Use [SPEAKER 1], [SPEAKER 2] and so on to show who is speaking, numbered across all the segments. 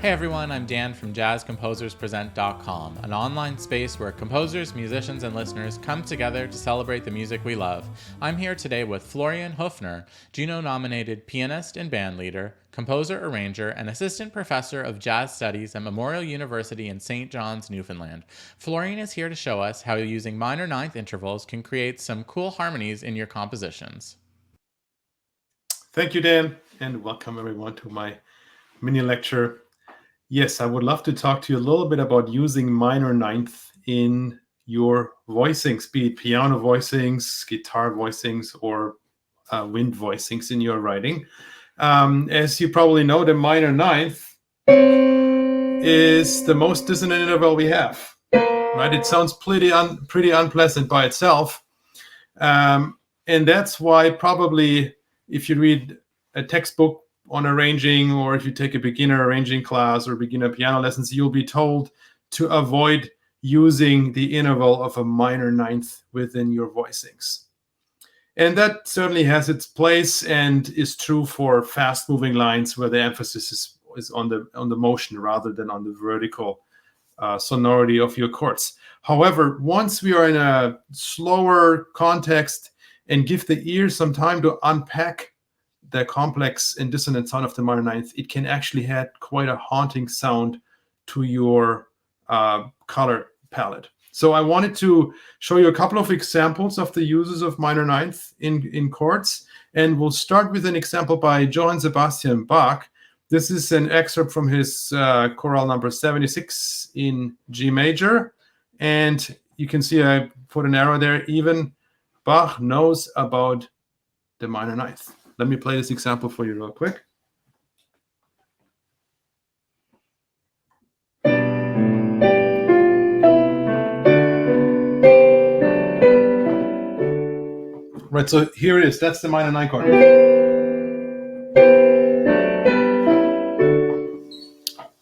[SPEAKER 1] Hey everyone, I'm Dan from JazzComposersPresent.com, an online space where composers, musicians, and listeners come together to celebrate the music we love. I'm here today with Florian Hoefner, Juno-nominated pianist and bandleader, composer-arranger, and assistant professor of jazz studies at Memorial University in St. John's, Newfoundland. Florian is here to show us how using minor ninth intervals can create some cool harmonies in your compositions.
[SPEAKER 2] Thank you, Dan, and welcome everyone to my mini lecture. Yes, I would love to talk to you a little bit about using minor ninth in your voicings, be it piano voicings, guitar voicings, or wind voicings in your writing. As you probably know, the minor ninth is the most dissonant interval we have, right? It sounds pretty unpleasant by itself. And that's why probably if you read a textbook on arranging, or if you take a beginner arranging class or beginner piano lessons, you'll be told to avoid using the interval of a minor ninth within your voicings. And that certainly has its place and is true for fast moving lines where the emphasis is on the motion rather than on the vertical sonority of your chords. However, once we are in a slower context and give the ear some time to unpack the complex and dissonant sound of the minor ninth, it can actually add quite a haunting sound to your color palette. So I wanted to show you a couple of examples of the uses of minor ninth in chords, and we'll start with an example by Johann Sebastian Bach. This is an excerpt from his chorale number 76 in G major, and you can see I put an arrow there. Even Bach knows about the minor ninth. Let me play this example for you real quick. Right, so here it is. That's the minor ninth chord.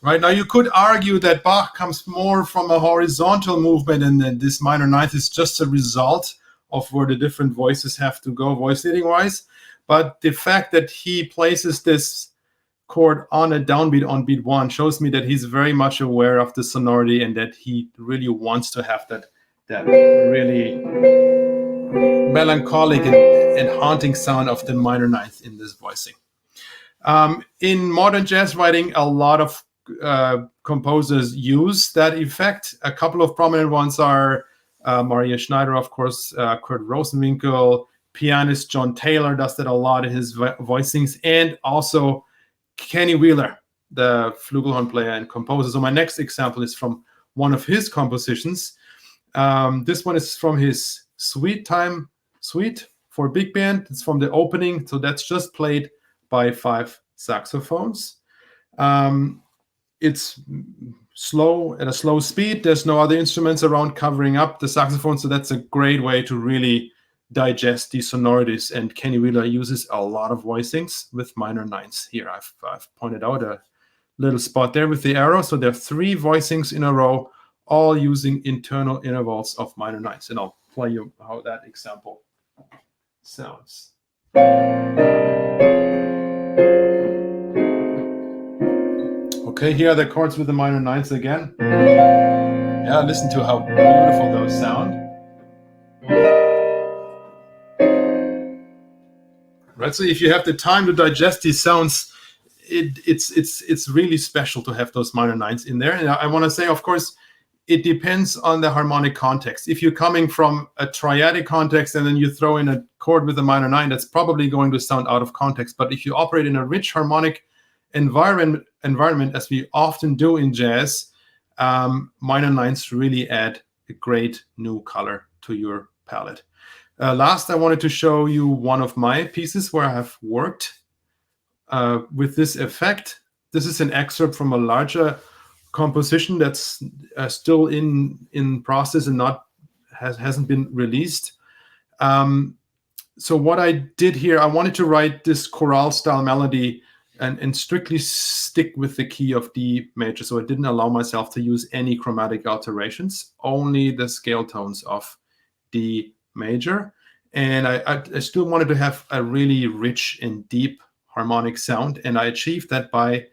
[SPEAKER 2] Right, now you could argue that Bach comes more from a horizontal movement, and then this minor ninth is just a result of where the different voices have to go voice leading wise. But the fact that he places this chord on a downbeat on beat one shows me that he's very much aware of the sonority and that he really wants to have that really melancholic and haunting sound of the minor ninth in this voicing. In modern jazz writing, a lot of composers use that effect. A couple of prominent ones are Maria Schneider, of course, Kurt Rosenwinkel, pianist John Taylor does that a lot in his voicings, and also Kenny Wheeler, the flugelhorn player and composer. So my next example is from one of his compositions. This one is from his Sweet Time Suite for big band. It's from the opening, so that's just played by 5 saxophones. It's slow at a slow speed. There's no other instruments around covering up the saxophone, so that's a great way to really digest these sonorities. And Kenny Wheeler uses a lot of voicings with minor ninths. Here I've pointed out a little spot there with the arrow. So there are 3 voicings in a row, all using internal intervals of minor ninths. And I'll play you how that example sounds. Okay, here are the chords with the minor ninths again. Yeah, listen to how beautiful those sound. Right, so if you have the time to digest these sounds, it's really special to have those minor ninths in there. And I want to say, of course, it depends on the harmonic context. If you're coming from a triadic context and then you throw in a chord with a minor nine, that's probably going to sound out of context. But if you operate in a rich harmonic environment, as we often do in jazz, minor ninths really add a great new color to your palette. Last, I wanted to show you one of my pieces where I have worked with this effect. This is an excerpt from a larger composition that's still in process and hasn't been released. So what I did here, I wanted to write this chorale style melody and strictly stick with the key of D major. So I didn't allow myself to use any chromatic alterations, only the scale tones of D major. And I still wanted to have a really rich and deep harmonic sound. And I achieved that by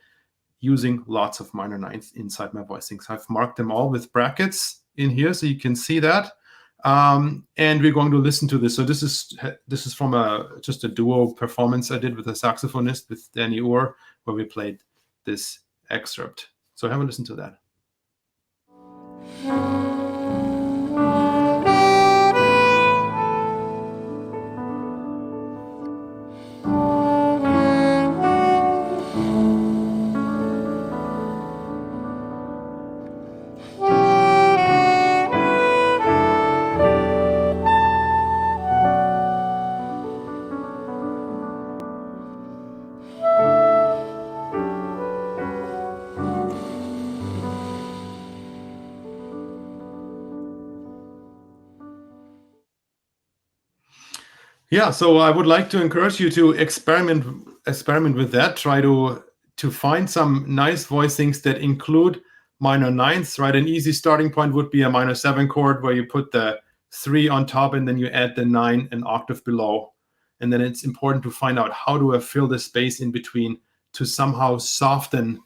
[SPEAKER 2] using lots of minor ninths inside my voicing. So I've marked them all with brackets in here so you can see that. And we're going to listen to this. So this is from just a duo performance I did with a saxophonist, with Danny Orr, where we played this excerpt. So have a listen to that. Yeah, so I would like to encourage you to experiment with that. Try to find some nice voicings that include minor ninths, right? An easy starting point would be a minor 7 chord where you put the 3 on top and then you add the 9 an octave below. And then it's important to find out how do I fill the space in between to somehow soften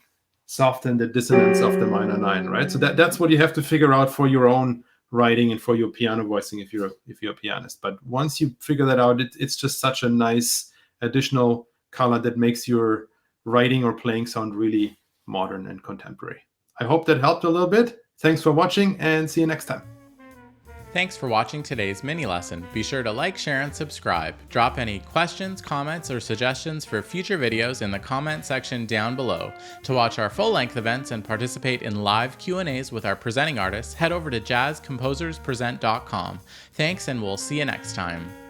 [SPEAKER 2] the dissonance of the minor 9, right? So that's what you have to figure out for your own writing and for your piano voicing if you're a pianist. But once you figure that out, it's just such a nice additional color that makes your writing or playing sound really modern and contemporary. I hope that helped a little bit. Thanks for watching and see you next time.
[SPEAKER 1] Thanks for watching today's mini lesson. Be sure to like, share, and subscribe. Drop any questions, comments, or suggestions for future videos in the comment section down below. To watch our full-length events and participate in live Q&As with our presenting artists, head over to jazzcomposerspresent.com. Thanks, and we'll see you next time.